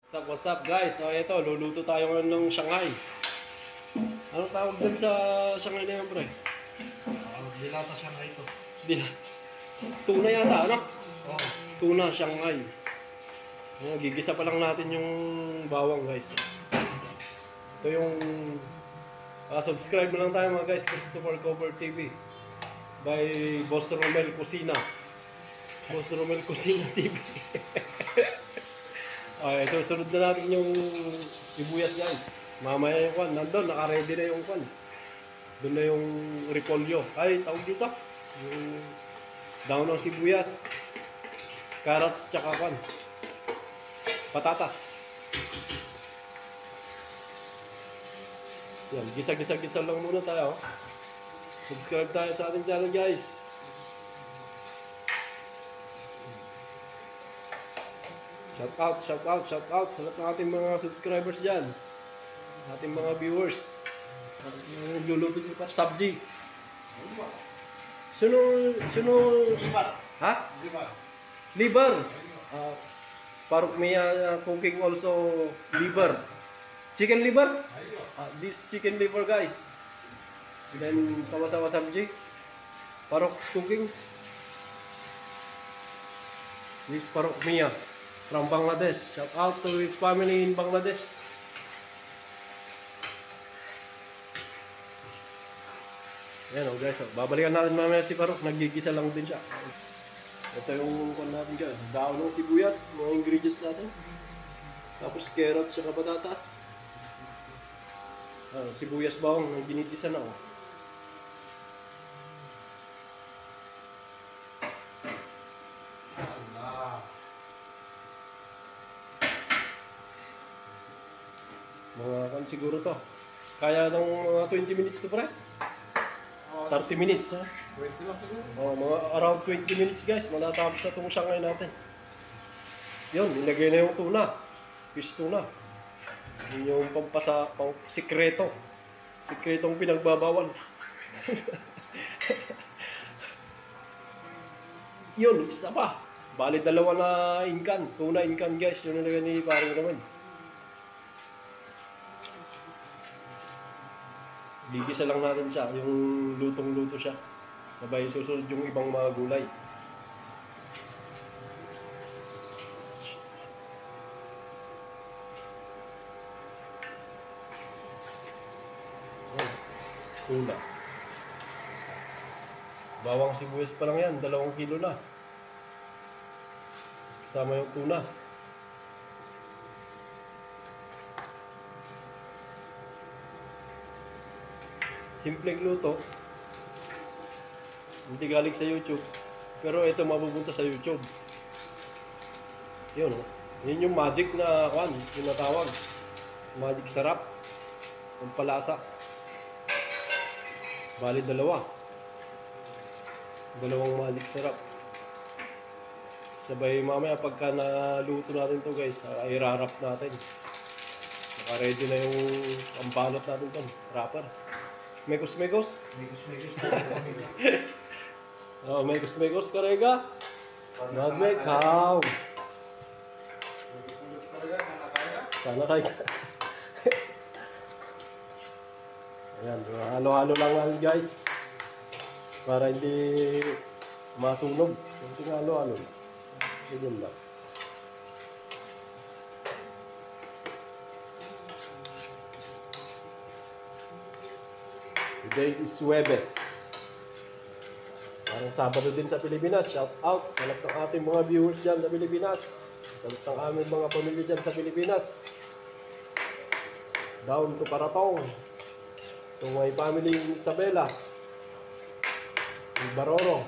What's up guys? So ito, luluto tayo ngayon ng Shanghai. Anong tawag din sa Shanghai na yan, pre? Dilata Shanghai ito. Tuna yata, ano? Oh. Tuna Shanghai. Gigisa pa lang natin yung bawang guys. Ito yung subscribe na lang tayo mga guys, Christopher Cover TV by Boss Romel Kusina. Boss Romel Kusina TV. Okay, so sunod na natin yung sibuyas guys. Mamaya yung kwan, nandun, naka-ready na yung kwan. Doon na yung repolyo. Ay, tawag dito. Yung daon ng sibuyas. Carrots, tsaka kwan. Patatas. Yan, gisa-gisa-gisa lang muna tayo. Subscribe tayo sa ating channel guys. Shout out sa lahat ng ating mga subscribers dyan. Ating mga viewers. Nagluluto si Pap Sabji. Libar. Ha? Liver. Parok Mia cooking also liver. Chicken liver? This chicken liver guys. Then sama-sama Sabji. Parok's cooking. This Parok Mia from Bangladesh. Shout out to his family in Bangladesh. Yan o guys, babalikan natin mamaya si Parok. Nagigisa lang din siya. Ito yung kung natin dyan. Daon ng sibuyas, mga ingredients natin. Tapos carrots at patatas. Sibuyas bawang, ginigisa na o. Mga kan siguro to. Kaya ng mga 20 minutes to pre? 30 minutes ha? 20 lang siguro. Mga around 20 minutes guys. Matatapos na itong Shanghai natin. Yun, nilagay na yung tuna. Fish tuna. Yun yung sikreto. Sikretong pinagbabawal. Yun, isa pa. Bali dalawa na inkan. Tuna inkan guys. Yun nilagay ni parang naman. Gigisa lang natin siya, yung lutong-luto siya. Sabay susunod yung ibang mga gulay. Tuna. Bawang sibuyas pa lang yan, 2 kilo na. Kasama yung tuna. Simpleng luto. Hindi galing sa YouTube. Pero ito mapupunta sa YouTube. Yun o. Yun yung magic na kwan. Yung natawag. Magic sarap. Ang palasa. Bali 2. Dalawang magic sarap. Sabay mamaya pagka naluto natin to guys, i-wrap natin. Naka-ready na yung pambalot natin to. Wrapper. Mekos. Mekos. Mekos karega. Nagmekaw. Sana kaya. Ayan, halo-halo lang guys. Para hindi masunog. Kunting halo-halo. Ganyan lang. Today is Huwebes. Parang Sabado din sa Pilipinas. Shout out sa lahat ng ating mga viewers dyan sa Pilipinas. Sa lahat ng aming mga pamilya dyan sa Pilipinas. Down to Paratong. To my family in Isabela. In Baroro.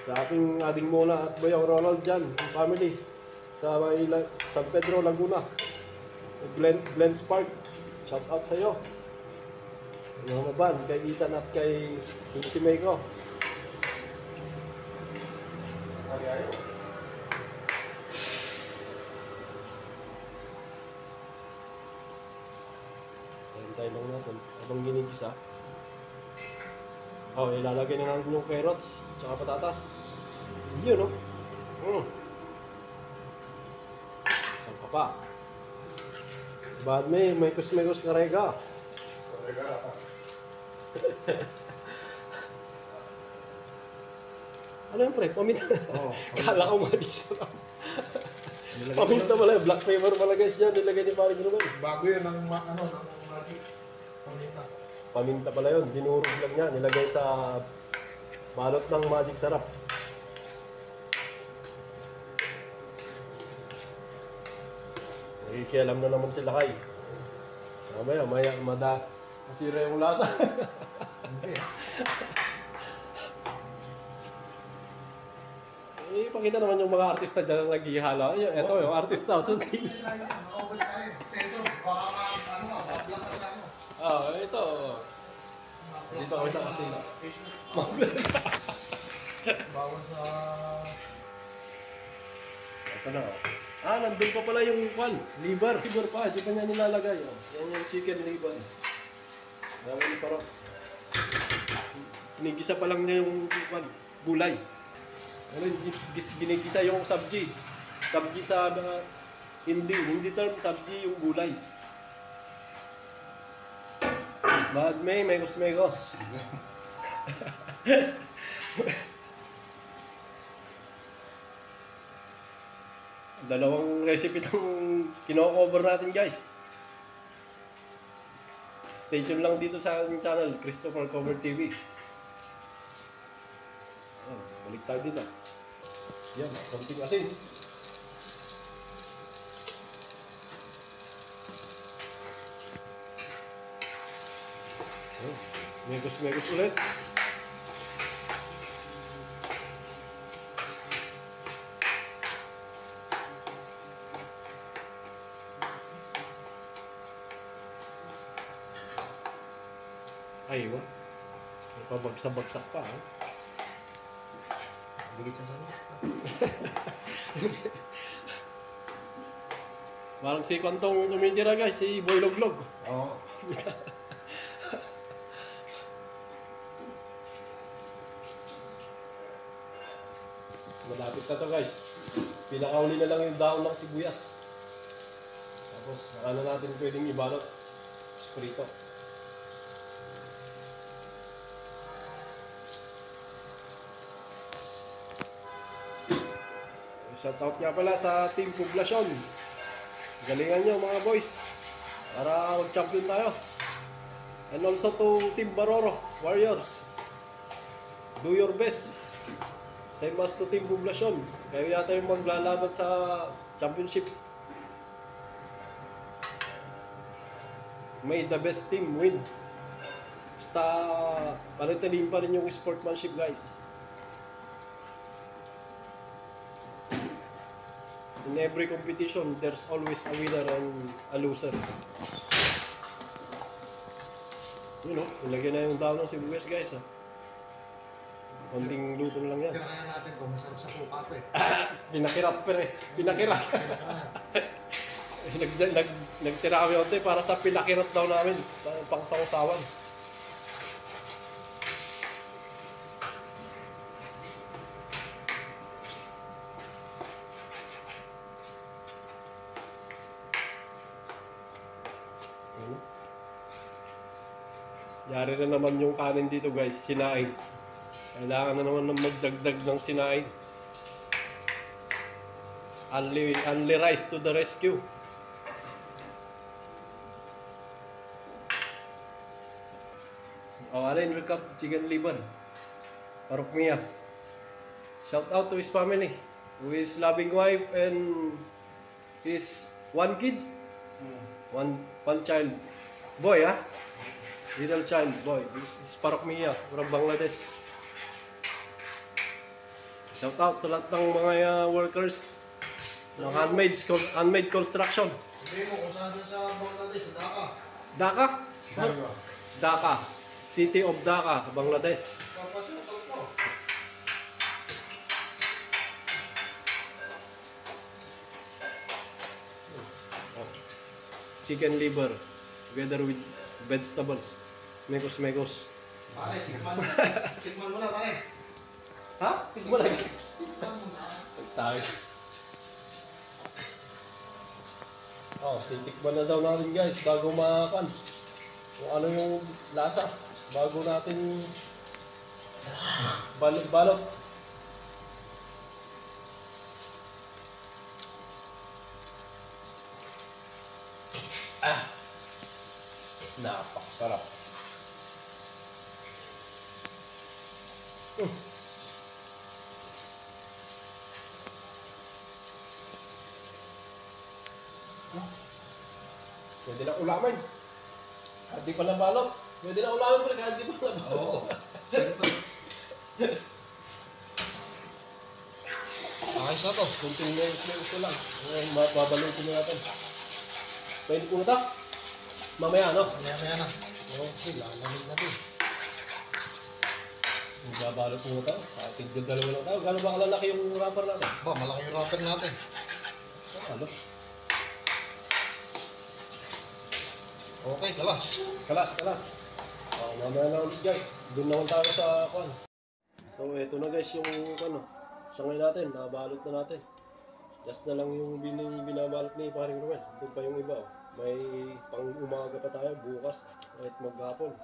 Sa ating Ading Mona at Bayang Ronald dyan. Yung family. Sa San Pedro, Laguna. Glens Park. Shout out sa iyo. Mga maban, kay Ethan at kay Hinsi Meiko. Tayo lang natin. Habang ginigisa. Ilalagay na natin yung carrots. Tsaka patatas. Yun, no? Apa. Bad may kusmegos karega. Ano yung pre? Paminta. Oo. Kala ko magic sarap. Paminta pala yun. Black pepper pala guys yan. Nilagay ni Paring Ruben. Bago yun ng magic. Paminta. Paminta pala yun. Dinurog lang niya. Nilagay sa balot ng magic sarap. Nakikialam na naman sila kay. Maya masira yung lasa. Ipakita naman yung mga artista dyan na naghihala. Ito yung artista. So, ito. Dito kami sa kasino. Bawal sa... Ito na. Nandun pa pala yung liver. Liver pa. Di pa niya nilalagay. Yan yung chicken liver. Dami ni Parok. Ginigisa pa lang niya yung gulay. Ginigisa yung sabji. Sabji sa hindi term sabji yung gulay. Bad may kusmegos. Dalawang recipe itong kino-cover natin guys. Stay tuned lang dito sa ating channel, Christopher Cover TV. Balik tayo dito. Yan, konting asin. Megos ulit. Ay, wah. May pabagsak-bagsak pa, ha? Bigit siya sana. Parang si Kwantong tumindira guys, si Boy Loglog. Oo. Malapit na to guys. Pinakauli na lang yung dahon ng sibuyas. Tapos, saka na natin pwedeng ibalot. Prito. Shoutout nga pala sa Team Poblasyon. Galingan nyo mga boys. Para mag-champion tayo. And also to Team Baroro Warriors. Do your best. Same as to Team Poblasyon. Kayo yata yung maglalaban sa championship. May the best team win. Basta palitalin pa rin yung sportsmanship guys. In every competition, there's always a winner and a loser. Yun o, ilagyan na yung daon ng sibuyas guys. Konting luto lang yan. Kaya natin kung masarap sa suka ito eh. Pinakirap pero eh. Pinakirap. Nagtira kami onte para sa pinakirap daw namin. Pang sausawan. Yari na naman yung kanin dito guys, sinaing. Kailangan na naman ng magdagdag ng sinaing. Only rice to the rescue. Alin, wake up, chicken liver. Parok Mia. Shout out to his family, to his loving wife and his one kid. One child. Boy, ha? Little child, boy. This is Parok Mia from Bangladesh. Shout out sa lahat ng mga workers ng handmade construction. Sabi mo kung saan sa Bangladesh, sa Dhaka. Dhaka? Dhaka. Dhaka. City of Dhaka, Bangladesh. Papasok ko. Chicken liver together with vegetables. Mekos. Pare, tikman mo na pare. Ha? Tignan mo lagi. Tikman mo na. Tayo. Oh, titikman na daw natin guys bago makan. Kung ano yung lasa. Bago natin balot. Ah! Napakasarap. Pwede na ulamin. Kahit di pa nabalot. Pwede na ulamin pero kahit di pa nabalot. Oo. Ayos na to. Kunting layers ko lang. Babalutin na natin. Pwede ko na to. Mamaya no? Maya na. Okay, lalamig na din. Babalot mo na to. Tigil dalawa lang tayo. Gano'n ba kalalaki yung wrapper natin? Ba, malaki yung wrapper natin. Ano? Okay, kalas. Kalas. Mamaya na ulit guys. Doon naman tayo sa kwan. So eto na guys yung ano. Siyangay natin. Nabalot na natin. Just na lang yung binabalot ni Paring Ruel. Doon pa yung iba. Oh. May pang umaga pa tayo. Bukas. Kahit maghapon.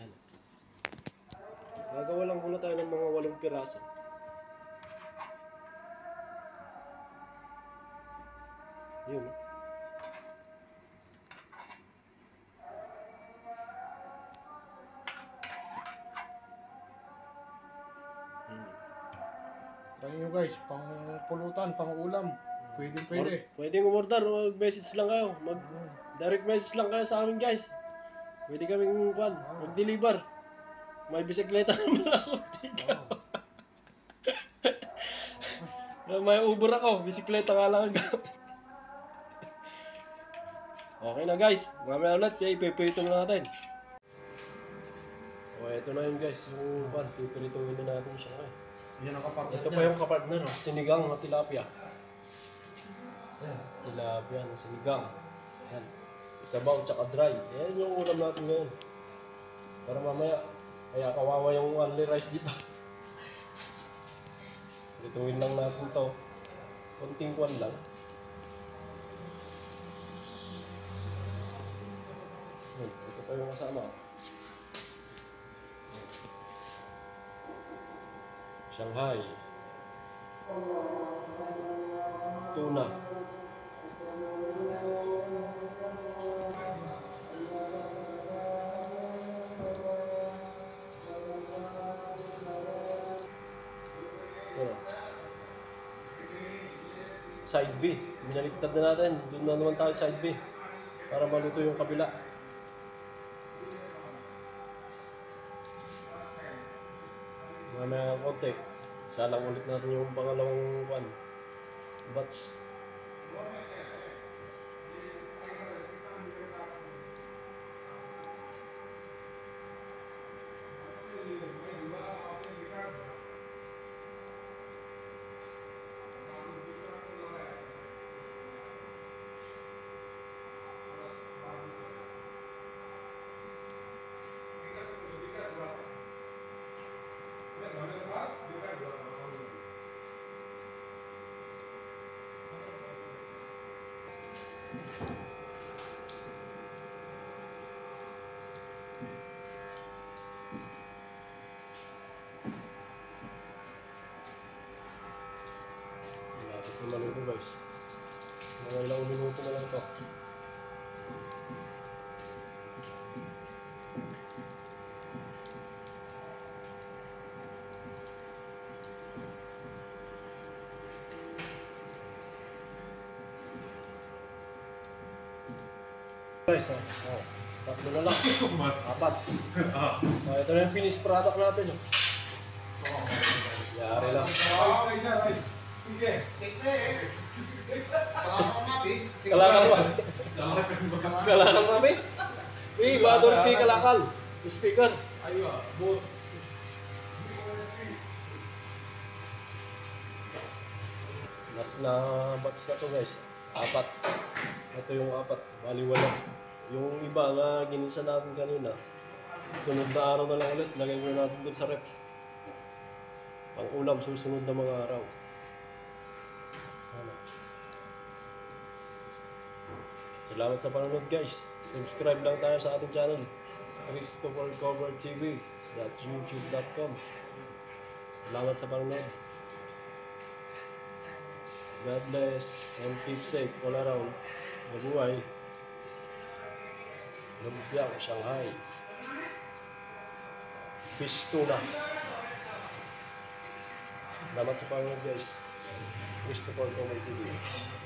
Ayan. Gagawa lang muna tayo ng mga 8 piraso. Yun. Try nyo guys, pang pulutan, pang ulam. Pwede. Pwedeng umorder, mag-message lang kayo. Direct message lang kayo sa amin guys. Pwede kaming mag-deliver. May bisikleta naman ako. May Uber ako, bisikleta nga lang agad. Okay na guys, mamaya ulit, kaya ipiprito na natin. O eto na yun guys, yung pipirituin na natin siya ngayon. Yan ang kapartner Ito pa yung kapartner, no? Sinigang na tilapia. Tilapia na sinigang. Yan. Isabaw tsaka dry. Yan yung ulam natin ngayon. Para mamaya, kaya kawawa yung only rice dito. Prituin lang natin to. Konting kwan lang. Ito pa yung kasama. Shanghai. Tuna. Side B. Binaliktad na natin. Doon na naman tayo side B. Para maluto yung kabila. Mamaya ng konti. Salang ulit natin yung pangalawang batch. Malapit na maluto guys. Mga ilang minuto na lang ito. Guys, tatlo na lang. Apat. Ito na yung finished product natin. Yari lang. Kalakal ba? Kalakal mami? Ba doon kay kalakal. Speaker. Ayo, boss. Last na batch na to guys. 4. Ito yung 4. Bali wala. Yung iba na ginisa natin kanina. Sunod na araw na lang ulit. Lagay ko natin doon sa rep. Pang ulam susunod na mga araw. Ano? Salamat sa panonood guys. Subscribe lang tayo sa ating channel, Christopher Cover TV .youtube.com. Salamat sa panonood. God bless and keep safe all around. Mabuhay. Lumpiang Shanghai. Pistula. Salamat sa panonood guys. Christopher Cover TV.